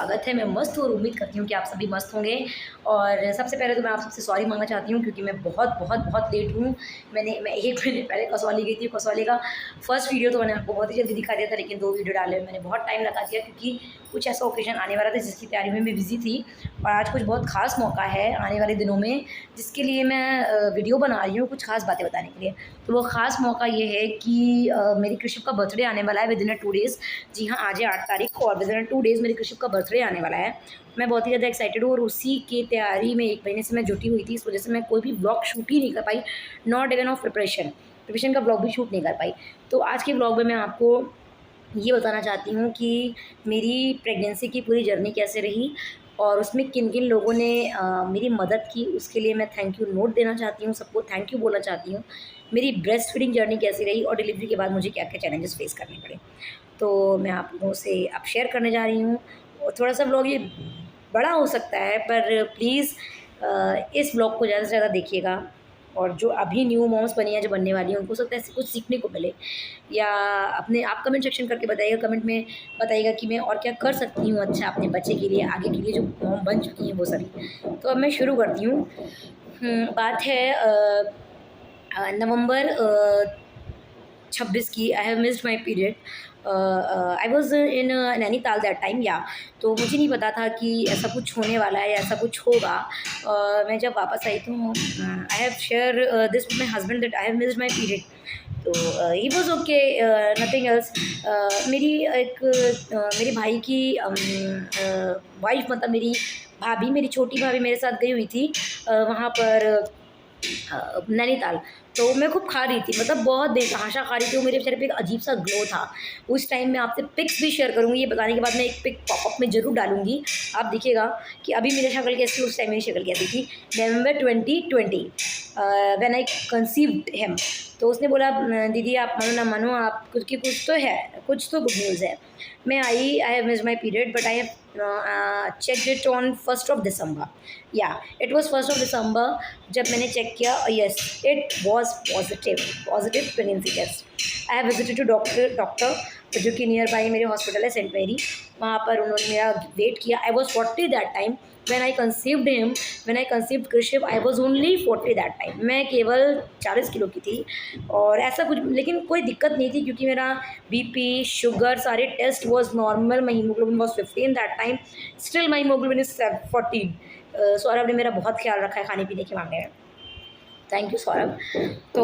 स्वागत है। मैं मस्त हूँ और उम्मीद करती हूँ कि आप सभी मस्त होंगे। और सबसे पहले तो मैं आप सबसे सॉरी माँगना चाहती हूँ क्योंकि मैं बहुत लेट हूँ। मैं 1 महीने पहले कसौली गई थी। कसौली का फर्स्ट वीडियो तो मैंने आपको बहुत ही जल्दी दिखा दिया था, लेकिन 2 वीडियो डाले में मैंने बहुत टाइम लगा दिया क्योंकि कुछ ऐसा ओकेज़न आने वाला था जिसकी तैयारी में मैं बिज़ी थी। और आज कुछ बहुत ख़ास मौका है आने वाले दिनों में, जिसके लिए मैं वीडियो बना रही हूँ कुछ ख़ास बातें बताने के लिए। तो वो ख़ास मौका ये है कि मेरी कृषिव का बर्थडे आने वाला है विदिन 2 डेज़। जी हाँ, आज है 8 तारीख को और विदिन 2 डेज़ मेरी कृषिव का बर्थडे आने वाला है। मैं बहुत ही ज़्यादा एक्साइटेड हूँ और उसी की तैयारी में 1 महीने से मैं जुटी हुई थी। इस वजह से मैं कोई भी व्लॉग शूट ही नहीं कर पाई, नॉट इवन ऑफ प्रिपरेशन का व्लॉग भी शूट नहीं कर पाई। तो आज के व्लॉग में मैं आपको ये बताना चाहती हूँ कि मेरी प्रेगनेंसी की पूरी जर्नी कैसे रही और उसमें किन-किन लोगों ने मेरी मदद की, उसके लिए मैं थैंक यू नोट देना चाहती हूँ, सबको थैंक यू बोलना चाहती हूँ। मेरी ब्रेस्ट फीडिंग जर्नी कैसी रही और डिलीवरी के बाद मुझे क्या-क्या चैलेंजेस फेस करने पड़े। तो मैं आप लोगों से अब शेयर करने जा रही हूँ और थोड़ा-सा व्लॉग ये बड़ा हो सकता है, पर प्लीज़ इस व्लॉग को ज़्यादा से ज़्यादा देखिएगा। और जो अभी न्यू मॉम्स बनी हैं, जो बनने वाली हैं, उनको हो सकता है इससे कुछ सीखने को मिले, या अपने आप कमेंट सेक्शन करके बताइएगा, कमेंट में बताइएगा कि मैं और क्या कर सकती हूँ अच्छा अपने बच्चे के लिए, आगे के लिए जो मॉम बन चुकी हैं वो सभी। तो अब मैं शुरू करती हूँ। बात है नवंबर 26 की। आई have missed my period. I was in Nainital that time, या तो मुझे नहीं पता था कि ऐसा कुछ होने वाला है या ऐसा कुछ होगा। मैं जब वापस आई तो I have share this with my husband that I have missed my period. तो he was okay, nothing else. मेरे भाई की वाइफ, मतलब मेरी भाभी, मेरी छोटी भाभी मेरे साथ गई हुई थी वहाँ पर नैनीताल। तो मैं खूब खा रही थी, मतलब बहुत बेतहाशा खा रही थी। वो मेरे चेहरे पे एक अजीब-सा ग्लो था। उस टाइम मैं आपसे पिक्स भी शेयर करूँगी, ये बताने के बाद मैं एक पिक पॉपअप में ज़रूर डालूँगी। आप देखिएगा कि अभी मेरी शक्ल कैसी थी, उस टाइम मेरी शक्ल कैसी थी। नवंबर 2020 व्हेन आई कंसीव्ड हिम। तो उसने बोला, दीदी आप मानो ना मानो, आप कुछ तो है, कुछ तो गुड न्यूज़ है। मैं आई have missed my period but I have checked it on 1st of December. या it was 1st of December जब मैंने चेक किया। Yes, it was positive pregnancy test. I have visited to doctor जो कि nearby मेरे hospital है Saint Mary. वहाँ पर उन्होंने मेरा वेट किया। I was 40 that time when I conceived him. When I conceived Krishiv I was only 40 that time. मैं केवल 40 किलो की थी और ऐसा कुछ, लेकिन कोई दिक्कत नहीं थी क्योंकि मेरा बीपी, शुगर, सारे test was normal. My haemoglobin was 15 that time. Still my haemoglobin is 14। Saurabh ने मेरा बहुत ख्याल रखा है खाने पीने के मामले में। Thank you Saurabh. तो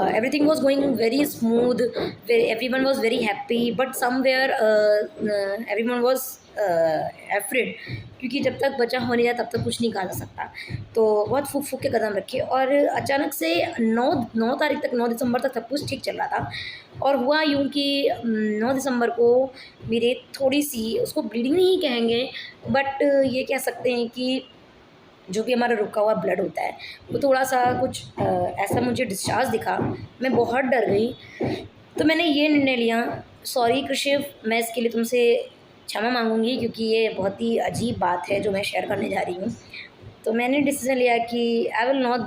everything was going very smooth, everyone was very happy, but somewhere everyone was afraid, क्योंकि जब तक बच्चा हो नहीं जाए तब तक कुछ नहीं कहा जा सकता। तो बहुत फूक फूक के कदम रखे और अचानक से 9 तारीख तक, 9 दिसंबर तक सब कुछ ठीक चल रहा था। और हुआ यूँ कि 9 दिसंबर को मेरे थोड़ी सी, उसको ब्लीडिंग नहीं कहेंगे, बट ये कह सकते हैं कि जो भी हमारा रुका हुआ ब्लड होता है वो थोड़ा-सा कुछ ऐसा मुझे डिस्चार्ज दिखा। मैं बहुत डर गई। तो मैंने ये निर्णय लिया, सॉरी कृषिव, मैं इसके लिए तुमसे क्षमा माँगूँगी क्योंकि ये बहुत ही अजीब बात है जो मैं शेयर करने जा रही हूँ। तो मैंने डिसीज़न लिया कि I will not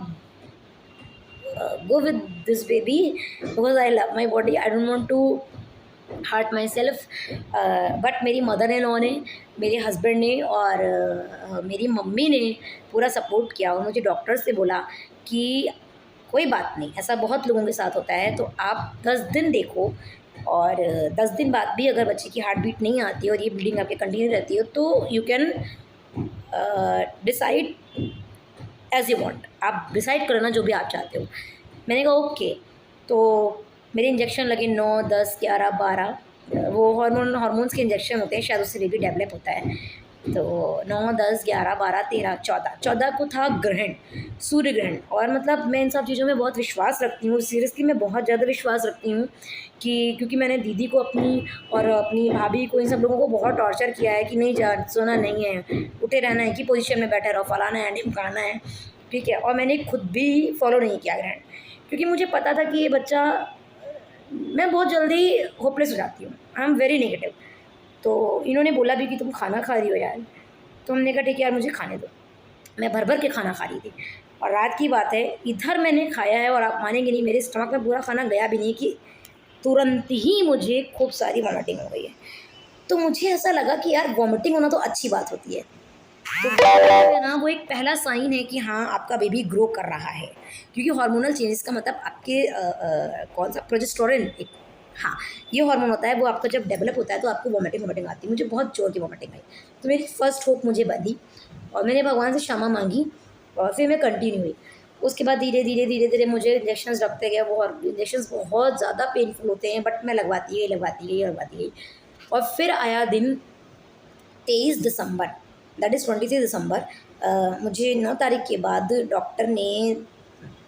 go with this baby because I love my body, I don't want to hurt myself. But मेरी मदर इन लॉ ने, मेरे हस्बैंड ने और मेरी मम्मी ने पूरा सपोर्ट किया और मुझे डॉक्टर से बोला कि कोई बात नहीं, ऐसा बहुत लोगों के साथ होता है, तो आप 10 दिन देखो और 10 दिन बाद भी अगर बच्चे की हार्ट बीट नहीं आती और ये ब्लीडिंग आपके कंटिन्यू रहती हो तो you can decide as you want, आप डिसाइड करना जो भी आप चाहते हो। मैंने कहा ओके। तो मेरे इंजेक्शन लगे 9, 10, 11, 12, वो हार्मोन्स के इंजेक्शन होते हैं, शायद उससे बेबी डेवलप होता है। तो 9, 10, 11, 12, 13, 14 को था ग्रहण, सूर्य ग्रहण। और मतलब मैं इन सब चीज़ों में बहुत विश्वास रखती हूँ, सीरियसली मैं बहुत ज़्यादा विश्वास रखती हूँ कि क्योंकि मैंने दीदी को अपनी और अपनी भाभी को, इन सब लोगों को बहुत टॉर्चर किया है कि नहीं जा, सोना नहीं है, उठे रहना है, कि पोजीशन में बैठे रहो, फलाना है, ढिमकाना है, ठीक है। और मैंने खुद भी फॉलो नहीं किया ग्रहण क्योंकि मुझे पता था कि ये बच्चा, मैं बहुत जल्दी होपलेस हो जाती हूँ, आई एम वेरी नेगेटिव। तो इन्होंने बोला भी कि तुम खाना खा रही हो यार, तो हमने कहा ठीक है यार मुझे खाने दो। मैं भर भर के खाना खा रही थी और रात की बात है, इधर मैंने खाया है और आप मानेंगे नहीं, मेरे स्टमक में पूरा खाना गया भी नहीं कि तुरंत ही मुझे खूब सारी वॉमिटिंग हो गई है। तो मुझे ऐसा लगा कि यार वॉमिटिंग होना तो अच्छी बात होती है। तो है ना, वो एक पहला साइन है कि हाँ, आपका बेबी ग्रो कर रहा है, क्योंकि हार्मोनल चेंजेस का मतलब आपके कौन सा प्रोजेस्टेरोन एक, हाँ, ये हार्मोन होता है, वो आपका जब डेवलप होता है तो आपको वॉमिटिंग आती है। मुझे बहुत जोर की वॉमिटिंग आई, तो मेरी फर्स्ट होप मुझे बंधी और मैंने भगवान से क्षमा मांगी और फिर मैं कंटिन्यू हुई। उसके बाद धीरे धीरे मुझे इंजेक्शंस लगते गए। वो इंजेक्शंस बहुत ज़्यादा पेनफुल होते हैं, बट मैं लगवाती गई। और फिर आया दिन 23 दिसंबर, दैट इज़ 23 दिसंबर। मुझे 9 तारीख के बाद डॉक्टर ने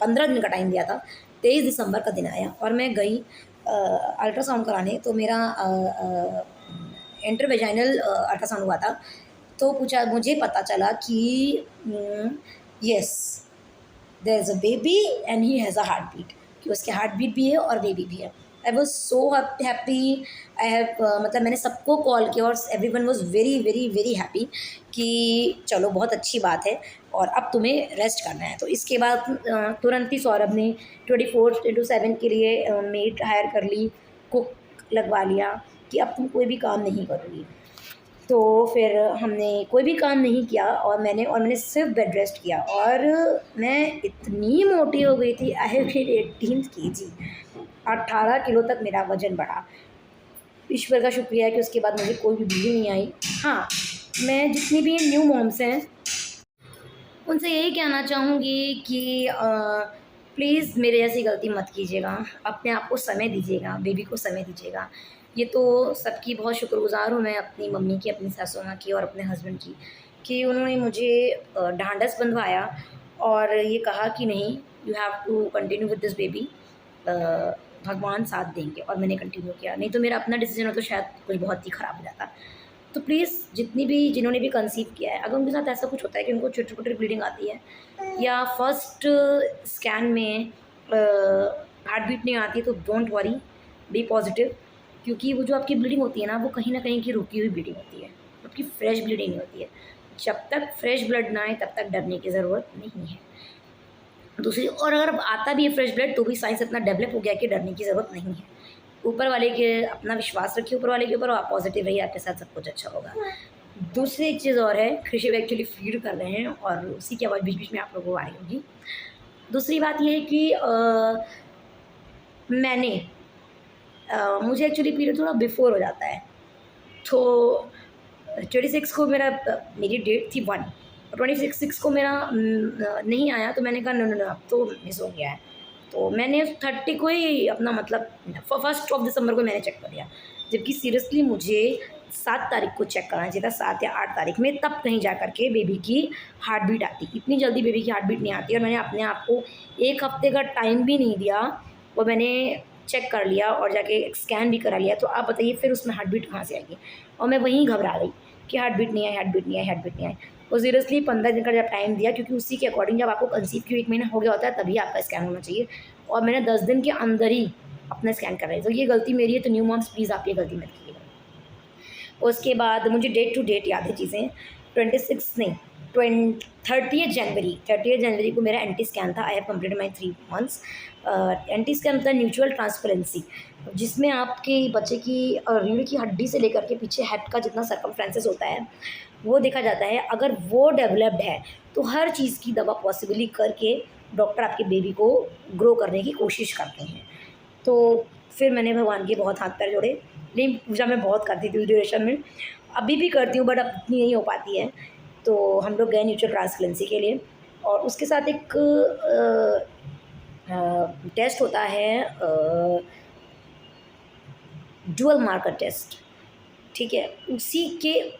15 दिन का टाइम दिया था। 23 दिसंबर का दिन आया और मैं गई अल्ट्रासाउंड कराने। तो मेरा इंटरवेजाइनल अल्ट्रासाउंड हुआ था। तो पूछा, मुझे पता चला कि yes, there is a baby and he has a heartbeat, कि उसके हार्ट बीट भी है और बेबी भी है। I was so happy. I have मतलब मैंने सबको कॉल किया और everyone was very very very happy कि चलो बहुत अच्छी बात है और अब तुम्हें रेस्ट करना है। तो इसके बाद तुरंत ही सौरभ ने 24/7 के लिए मेड हायर कर ली, कुक लगवा लिया कि अब तुम कोई भी काम नहीं करोगी। तो फिर हमने कोई भी काम नहीं किया और मैंने सिर्फ बेड रेस्ट किया और मैं इतनी मोटी हो गई थी। I have gain 18 kg, 18 kilo तक मेरा वज़न बढ़ा। ईश्वर का शुक्रिया है कि उसके बाद मुझे कोई भी ब्लीडिंग नहीं आई। हाँ, मैं जितनी भी न्यू मॉम्स हैं उनसे यही कहना चाहूँगी कि प्लीज़ मेरे जैसी गलती मत कीजिएगा। अपने आप को समय दीजिएगा, बेबी को समय दीजिएगा। ये तो सबकी बहुत शुक्रगुज़ार हूँ मैं, अपनी मम्मी की, अपनी सासू माँ की और अपने हस्बैंड की, कि उन्होंने मुझे ढाँढस बंधवाया और ये कहा कि नहीं, you have to continue with this baby, भगवान साथ देंगे। और मैंने कंटिन्यू किया, नहीं तो मेरा अपना डिसीजन हो तो शायद कुछ बहुत ही ख़राब हो जाता। तो प्लीज़ जिन्होंने भी कंसीव किया है, अगर उनके साथ ऐसा कुछ होता है कि उनको छोटी-छोटी ब्लीडिंग आती है या फर्स्ट स्कैन में हार्ट बीट नहीं आती है, तो डोंट वरी, बी पॉजिटिव, क्योंकि वो जो आपकी ब्लीडिंग होती है ना, वो कहीं न कहीं की रुकी हुई ब्लीडिंग होती है, आपकी फ्रेश ब्लीडिंग नहीं होती है। जब तक फ्रेश ब्लड ना आए तब तक डरने की ज़रूरत नहीं है। दूसरी, और अगर आता भी है फ्रेश ब्लड तो भी साइंस इतना डेवलप हो गया कि डरने की ज़रूरत नहीं है। ऊपर वाले के अपना विश्वास रखिए ऊपर वाले के ऊपर, और आप पॉजिटिव रहिए, आपके साथ सब कुछ अच्छा होगा। दूसरी एक चीज़ और है, ऋषभ एक्चुअली फीड कर रहे हैं और उसी की आवाज़ बीच-बीच में आप लोगों को आ रही होगी। दूसरी बात ये है कि मुझे एक्चुअली पीरियड थोड़ा बिफ़ोर हो जाता है। तो 26 को मेरी डेट थी 1, 26 को मेरा नहीं आया, तो मैंने कहा नो, अब तो मिस हो गया है। तो मैंने 30 को ही अपना मतलब फर्स्ट ऑफ दिसंबर को मैंने चेक कर लिया, जबकि सीरियसली मुझे 7 तारीख को चेक कराना चाहिए था, 7 या 8 तारीख में, तब कहीं जा कर के बेबी की हार्ट बीट आती। इतनी जल्दी बेबी की हार्ट बीट नहीं आती और मैंने अपने आप को 1 हफ्ते का टाइम भी नहीं दिया और मैंने चेक कर लिया और जाके स्कैन भी करा लिया। तो आप बताइए फिर उसमें हार्ट बीट कहाँ से आएगी? और मैं वहीं घबरा गई कि हार्ट बीट नहीं आई। और सीरियसली 15 दिन का जब टाइम दिया, क्योंकि उसी के अकॉर्डिंग जब आपको कंसीव की 1 महीना हो गया होता है तभी आपका स्कैन होना चाहिए, और मैंने 10 दिन के अंदर ही अपना स्कैन कराया। तो ये गलती मेरी है, तो न्यू मॉम्स प्लीज़ आप ये गलती मत कीजिएगा। उसके बाद मुझे डेट टू डेट याद है चीज़ें, 26 नहीं 30 जनवरी को मेरा एंटी स्कैन था। I have completed my 3 months. Anti scan होता है म्यूचुअल ट्रांसपेरेंसी, जिसमें आपके बच्चे की रीढ़ की हड्डी से लेकर के पीछे हेड का जितना सर्कमफ्रेंसेस होता है वो देखा जाता है। अगर वो डेवलप्ड है तो हर चीज़ की दवा पॉसिबली करके डॉक्टर आपके बेबी को ग्रो करने की कोशिश करते हैं। तो फिर मैंने भगवान के बहुत हाथ पैर जोड़े। लेकिन पूजा मैं बहुत करती थी उस ड्यूरेशन में, अभी भी करती हूँ बट अब इतनी नहीं हो पाती है। तो हम लोग गए म्यूचुअल ट्रांसपेरेंसी के लिए, और उसके साथ एक टेस्ट होता है, डुअल मार्कर टेस्ट, ठीक है।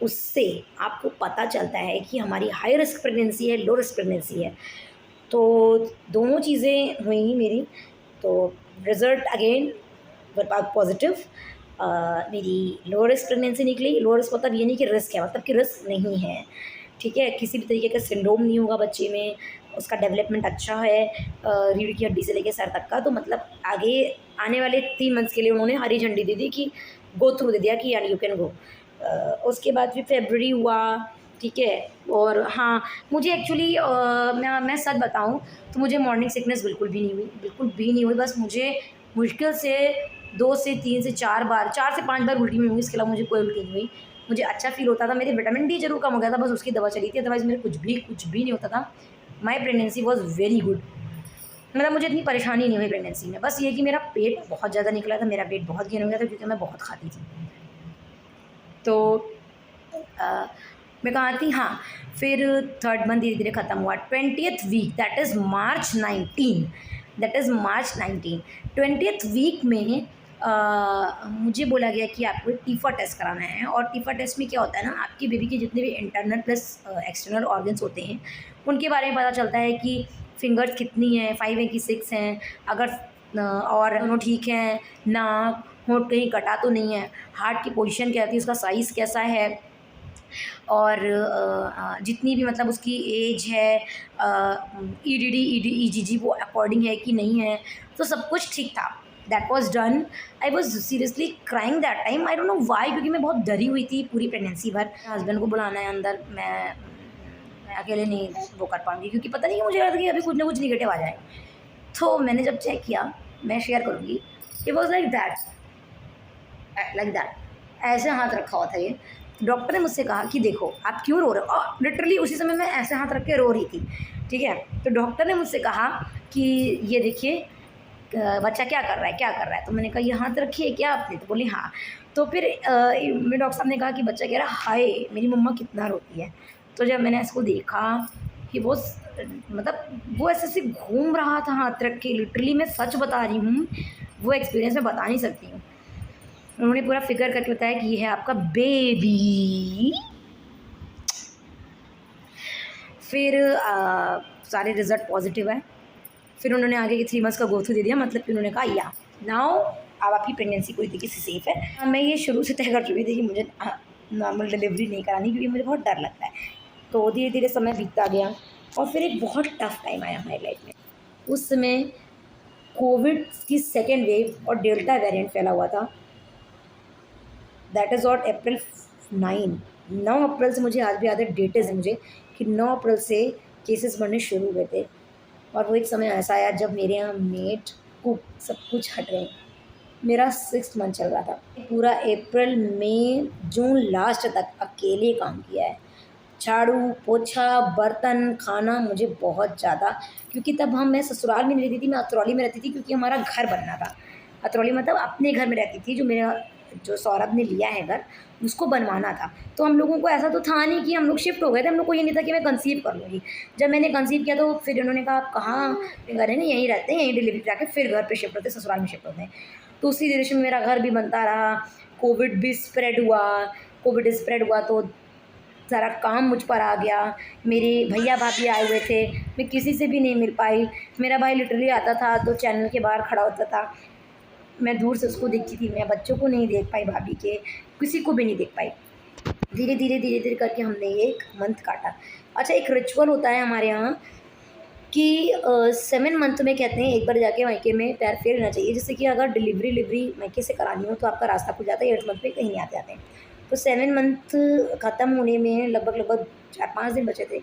उससे आपको पता चलता है कि हमारी हाई रिस्क प्रेगनेंसी है, लो रिस्क प्रेगनेंसी है। तो दोनों चीज़ें हुई मेरी, तो रिज़ल्ट अगेन पॉजिटिव। मेरी लो रिस्क प्रेगनेंसी निकली। लो रिस्क मतलब ये नहीं कि रिस्क है, मतलब कि रिस्क नहीं है, ठीक है। किसी भी तरीके का सिंड्रोम नहीं होगा बच्चे में, उसका डेवलपमेंट अच्छा है रीढ़ की हड्डी से लेकर सर तक का। तो मतलब आगे आने वाले 3 मंथ्स के लिए उन्होंने हरी झंडी दे दी कि गो थ्रू दे दिया कि यार यू कैन गो। उसके बाद फिर फरवरी हुआ, ठीक है। और हाँ, मुझे एक्चुअली मैं सच बताऊँ तो मुझे मॉर्निंग सिकनेस बिल्कुल भी नहीं हुई, बस मुझे मुश्किल से 2 से 3 से 4 बार, 4 से 5 बार उल्टी हुई होंगी, इसके अलावा मुझे कोई उल्टी नहीं हुई। मुझे अच्छा फ़ील होता था, मेरे विटामिन डी ज़रूर कम हो गया था, बस उसकी दवा चली थी, अदरवाइज़ मेरे कुछ भी नहीं होता था। My pregnancy was very good, मतलब मुझे इतनी परेशानी नहीं हुई प्रेगनेंसी में। बस ये कि मेरा पेट बहुत ज़्यादा निकला था, मेरा वेट बहुत गेन हो गया था क्योंकि मैं बहुत खाती थी। तो मैं कहाँ थी, हाँ, फिर 3rd मंथ धीरे-धीरे ख़त्म हुआ। 20th week that is March 19, 20th week में मुझे बोला गया कि आपको एक टीफा टेस्ट कराना है। और टीफा टेस्ट में क्या होता है ना, आपकी बेबी के जितने भी इंटरनल प्लस एक्सटर्नल ऑर्गन्स होते हैं, उनके बारे में पता चलता है कि फिंगर्स कितनी हैं, 5 हैं कि 6 हैं, अगर और दोनों ठीक हैं, नाक, होंठ कहीं कटा तो नहीं है, हार्ट की पोजीशन क्या होती है, उसका साइज़ कैसा है, और जितनी भी मतलब उसकी एज है, ईडीडी ईजीजी वो अकॉर्डिंग है कि नहीं है, तो सब कुछ ठीक था। That was done. I was seriously crying that time, I don't know why, क्योंकि मैं बहुत डरी हुई थी पूरी प्रेगनेंसी भर। हस्बैंड को बुलाना है अंदर, मैं अकेले नहीं वो कर पाऊँगी, क्योंकि पता नहीं कि मुझे लगा था कि अभी कुछ ना कुछ निगेटिव आ जाए। तो मैंने जब चेक किया, मैं शेयर करूँगी, इट वॉज लाइक दैट, ऐसे हाथ रखा हुआ था ये। डॉक्टर ने मुझसे कहा कि देखो आप क्यों रो रहे हो, और लिटरली उसी समय मैं ऐसे हाथ रख के रो रही थी, ठीक है। तो डॉक्टर ने मुझसे कहा कि ये देखिए बच्चा क्या कर रहा है, क्या कर रहा है। तो मैंने कहा ये हाथ रखिए क्या आपने, तो बोली हाँ। तो फिर मेरे डॉक्टर साहब ने कहा कि बच्चा कह रहा हाय मेरी मम्मा कितना रोती है। तो जब मैंने इसको देखा कि वो मतलब वो ऐसे ऐसे घूम रहा था हाथ रख के, लिटरली मैं सच बता रही हूँ, वो एक्सपीरियंस मैं बता नहीं सकती हूँ। उन्होंने पूरा फिगर करके बताया कि ये है आपका बेबी। फिर सारे रिज़ल्ट पॉजिटिव है। फिर उन्होंने आगे के 3 मंथ्स का गो थ्रू दे दिया, मतलब कि उन्होंने कहा या नाउ अब आपकी प्रेगनेंसी पूरी तरीके से सेफ़ है। मैं ये शुरू से तय कर चुकी थी कि मुझे नॉर्मल डिलीवरी नहीं करानी, क्योंकि मुझे बहुत डर लगता है। तो धीरे-धीरे समय बीतता गया और फिर एक बहुत टफ़ टाइम आया हमारी लाइफ में। उस समय कोविड की 2nd वेव और डेल्टा वेरिएंट फैला हुआ था। दैट इज़ ऑट अप्रैल 9 अप्रैल से, मुझे आज भी याद है, डेटेज़ है मुझे, कि 9 अप्रैल से केसेस बढ़ने शुरू हुए थे। और वो एक समय ऐसा आया जब मेरे यहाँ मेड, कुक सब कुछ हट गए। मेरा 6th मंथ चल रहा था। पूरा अप्रैल, मई, जून लास्ट तक अकेले काम किया है। झाड़ू, पोछा, बर्तन, खाना, मुझे बहुत ज़्यादा, क्योंकि तब मैं ससुराल में नहीं रहती थी, मैं अतरौली में रहती थी, क्योंकि हमारा घर बनना था। अतरौली मतलब अपने घर में रहती थी, जो सौरभ ने लिया है घर, उसको बनवाना था। तो हम लोगों को ऐसा तो था नहीं कि हम लोग शिफ्ट हो गए थे, हम लोग को ये नहीं था कि मैं कंसीव कर लूँगी। जब मैंने कंसीव किया तो फिर उन्होंने कहा आप कहाँ घर है ना, यहीं रहते हैं, यहीं डिलीवरी करा के फिर घर पे शिफ्ट होते हैं, ससुराल में शिफ्ट होते हैं। तो उसी ड्यूरेशन में मेरा घर भी बनता रहा, कोविड भी स्प्रेड हुआ तो सारा काम मुझ पर आ गया। मेरे भैया भाभी आए हुए थे, मैं किसी से भी नहीं मिल पाई। मेरा भाई लिटरली आता था तो चैनल के बाहर खड़ा होता था, मैं दूर से उसको देखती थी, मैं बच्चों को नहीं देख पाई, भाभी के किसी को भी नहीं देख पाई। धीरे धीरे करके हमने 1 मंथ काटा। अच्छा, एक रिचुअल होता है हमारे यहाँ कि 7 मंथ में कहते हैं एक बार जाके मायके में पैर फेर लेना चाहिए, जिससे कि अगर डिलीवरी मायके से करानी हो तो आपका रास्ता खुल जाता है, 8th मंथ में कहीं नहीं आते हैं। तो 7 मंथ ख़त्म होने में लगभग 4-5 दिन बचे थे।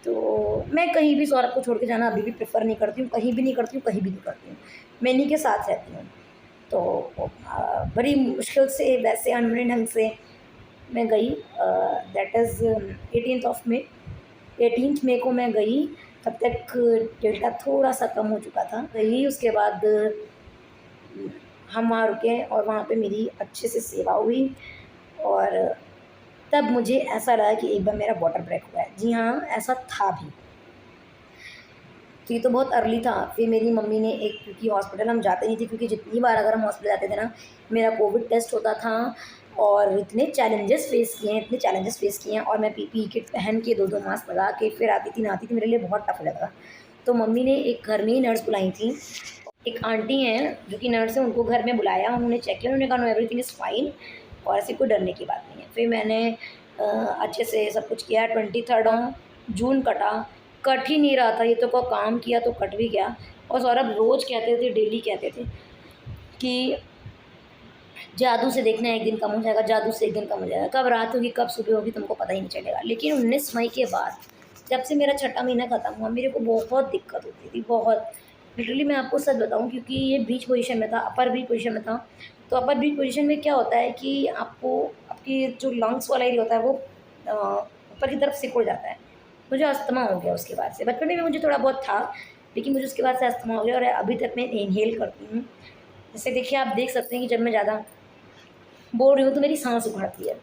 तो मैं कहीं भी सौरभ को छोड़ के जाना अभी भी प्रेफर नहीं करती हूँ, कहीं भी नहीं करती हूँ, मैं इन्हीं के साथ रहती हूँ। तो बड़ी मुश्किल से, वैसे अनबने ढंग से मैं गई। दैट इज़ 18th मई को मैं गई। तब तक डेल्टा थोड़ा सा कम हो चुका था। गई, उसके बाद हम वहाँ रुके और वहाँ पे मेरी अच्छे से सेवा हुई। और तब मुझे ऐसा लगा कि एक बार मेरा वाटर ब्रेक हुआ है। जी हाँ, ऐसा था भी। तो ये तो बहुत अर्ली था। फिर मेरी मम्मी ने क्योंकि हॉस्पिटल हम जाते नहीं थे, क्योंकि जितनी बार अगर हम हॉस्पिटल जाते थे ना, मेरा कोविड टेस्ट होता था और इतने चैलेंजेस फेस किए हैं और मैं पीपीई किट पहन के 2-2 मास्क लगा के फिर आती थी, नहाती थी, मेरे लिए बहुत टफ लगा। तो मम्मी ने एक घर में ही नर्स बुलाई थी। एक आंटी हैं जो कि नर्स है, उनको घर में बुलाया, उन्होंने चेक किया, उन्होंने कहा नो एवरीथिंग इज़ फाइन और ऐसी कोई डरने की बात नहीं है। फिर मैंने अच्छे से सब कुछ किया। 23 जून कट ही नहीं रहा था, ये तो को काम किया तो कट भी गया। और सौरभ रोज़ कहते थे, डेली कहते थे कि जादू से देखना एक दिन कम हो जाएगा, जादू से एक दिन कम हो जाएगा, कब रात होगी कब सुबह होगी तुमको पता ही नहीं चलेगा। लेकिन 19 मई के बाद जब से मेरा 6ठा महीना ख़त्म हुआ, मेरे को बहुत दिक्कत होती थी, बहुत। लिटरली मैं आपको सच बताऊँ, क्योंकि ये बीच पोजीशन में था, अपर बीच पोजीशन में था। तो अपर बीच पोजीशन में क्या होता है कि आपको आपकी जो लंग्स वाला एरिया होता है वो ऊपर की तरफ सिकुड़ जाता है। मुझे अस्थमा हो गया उसके बाद से। बचपन में भी मुझे थोड़ा बहुत था, लेकिन मुझे उसके बाद से अस्थमा हो गया और अभी तक मैं इन्हेल करती हूँ। जैसे देखिए, आप देख सकते हैं कि जब मैं ज़्यादा बोल रही हूँ तो मेरी सांस उखड़ती है।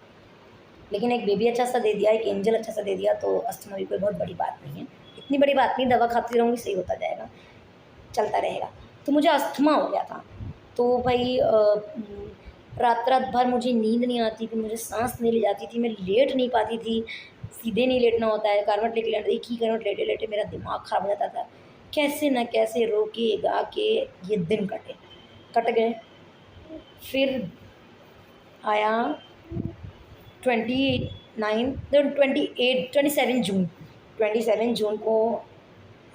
लेकिन एक बेबी अच्छा सा दे दिया, एक एंजल अच्छा सा दे दिया, तो अस्थमा भी कोई बहुत बड़ी बात नहीं है। इतनी बड़ी बात नहीं, दवा खाती रहूँगी सही होता जाएगा, चलता रहेगा। तो मुझे अस्थमा हो गया था। तो भाई रात भर मुझे नींद नहीं आती थी, मुझे सांस नहीं ली जाती थी, मैं लेट नहीं पाती थी, सीधे नहीं लेटना होता है, करवट लेके लेटना, एक ही करवट लेटे लेटे मेरा दिमाग ख़राब हो जाता था। कैसे न कैसे रोके गा के ये दिन कट गए। फिर आया 27 जून को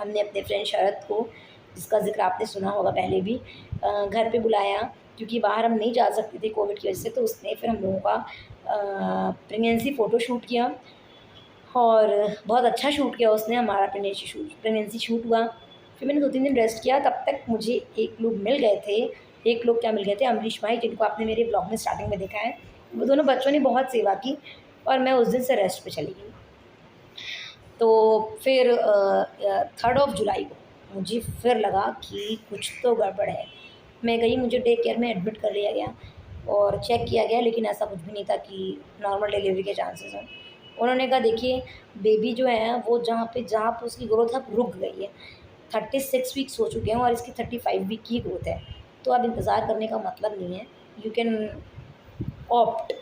हमने अपने फ्रेंड शरद को, जिसका ज़िक्र आपने सुना होगा पहले भी, घर पे बुलाया, क्योंकि बाहर हम नहीं जा सकते थे कोविड की वजह से। तो उसने फिर हम लोगों का प्रेगनेंसी फ़ोटो शूट किया और बहुत अच्छा शूट किया उसने। हमारा प्रेगनेंसी शूट हुआ। फिर मैंने 2-3 दिन रेस्ट किया। तब तक मुझे एक लोग मिल गए थे, एक लोग क्या मिल गए थे, अमरीश भाई, जिनको आपने मेरे ब्लॉग में स्टार्टिंग में देखा है। वो दोनों बच्चों ने बहुत सेवा की और मैं उस दिन से रेस्ट पे चली गई। तो फिर 3 जुलाई को मुझे फिर लगा कि कुछ तो गड़बड़ है। मैं गई, मुझे डे केयर में एडमिट कर लिया गया और चेक किया गया, लेकिन ऐसा कुछ भी नहीं था कि नॉर्मल डिलीवरी के चांसेस हों। उन्होंने कहा देखिए, बेबी जो है वो जहाँ पे उसकी ग्रोथ अब रुक गई है। 36 वीक्स हो चुके हैं और इसकी 35 वीक की ग्रोथ है। तो अब इंतज़ार करने का मतलब नहीं है, यू कैन ऑप्ट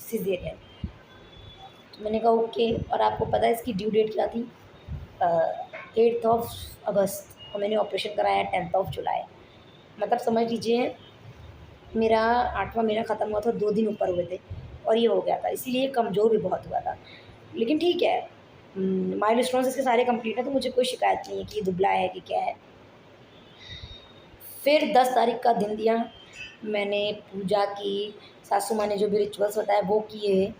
सिजेरियन। तो मैंने कहा ओके। और आपको पता है इसकी ड्यू डेट क्या थी? 8 अगस्त, और मैंने ऑपरेशन कराया 10 जुलाई। मतलब समझ लीजिए मेरा 8वां महीना ख़त्म हुआ था, 2 दिन ऊपर हुए थे और ये हो गया था। इसीलिए कमज़ोर भी बहुत हुआ था। लेकिन ठीक है, माइलस्टोन्स इसके सारे कंप्लीट हैं, तो मुझे कोई शिकायत नहीं है कि ये दुबला है कि क्या है। फिर 10 तारीख का दिन दिया, मैंने पूजा की, सासू माँ ने जो भी रिचुअल्स बताए वो किए,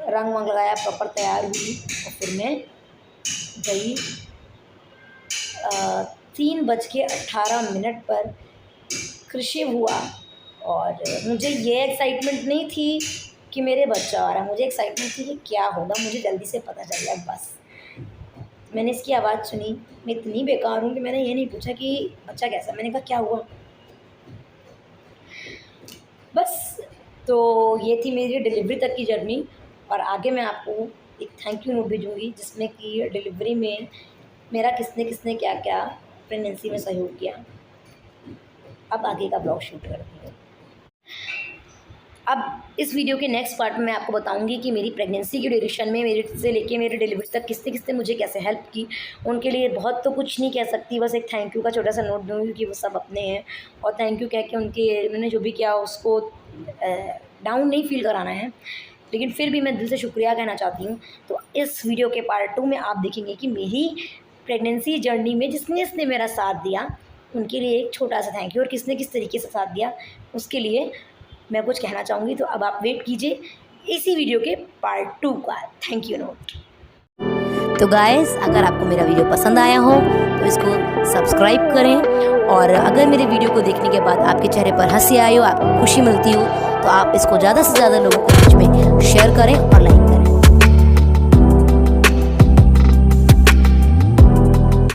रंग वंग लगाया, प्रॉपर तैयार हुई और फिर मैं गई 3:18 पर कृषि हुआ। और मुझे ये एक्साइटमेंट नहीं थी कि मेरे बच्चा आ रहा है, मुझे एक्साइटमेंट थी कि क्या होगा, मुझे जल्दी से पता चल जाए बस। मैंने इसकी आवाज़ सुनी, मैं इतनी बेकार हूँ कि मैंने ये नहीं पूछा कि बच्चा कैसा, मैंने कहा क्या हुआ बस। तो ये थी मेरी डिलीवरी तक की जर्नी। और आगे मैं आपको एक थैंक यू नोट भेजूँगी, जिसमें कि डिलीवरी में मेरा किसने क्या क्या प्रेगनेंसी में सहयोग किया। अब आगे का ब्लॉग शूट करती हूँ। अब इस वीडियो के नेक्स्ट पार्ट में मैं आपको बताऊंगी कि मेरी प्रेगनेंसी की ड्यूरेशन में मेरे से लेके मेरी डिलीवरी तक किसने मुझे कैसे हेल्प की। उनके लिए बहुत तो कुछ नहीं कह सकती, बस एक थैंक यू का छोटा सा नोट दूँगी कि वो सब अपने हैं, और थैंक यू कह के उन्होंने जो भी किया उसको डाउन नहीं फील कराना है, लेकिन फिर भी मैं दिल से शुक्रिया कहना चाहती हूँ। तो इस वीडियो के पार्ट 2 में आप देखेंगे कि मेरी प्रेगनेंसी जर्नी में जिसने मेरा साथ दिया उनके लिए एक छोटा सा थैंक यू, और किसने किस तरीके से साथ दिया उसके लिए मैं कुछ कहना चाहूँगी। तो अब आप वेट कीजिए इसी वीडियो के पार्ट 2 का थैंक यू नोट। तो गाइस, अगर आपको मेरा वीडियो पसंद आया हो तो इसको सब्सक्राइब करें, और अगर मेरे वीडियो को देखने के बाद आपके चेहरे पर हंसी आई हो, आपको खुशी मिलती हो, तो आप इसको ज़्यादा से ज़्यादा लोगों के बीच में शेयर करें और लाइक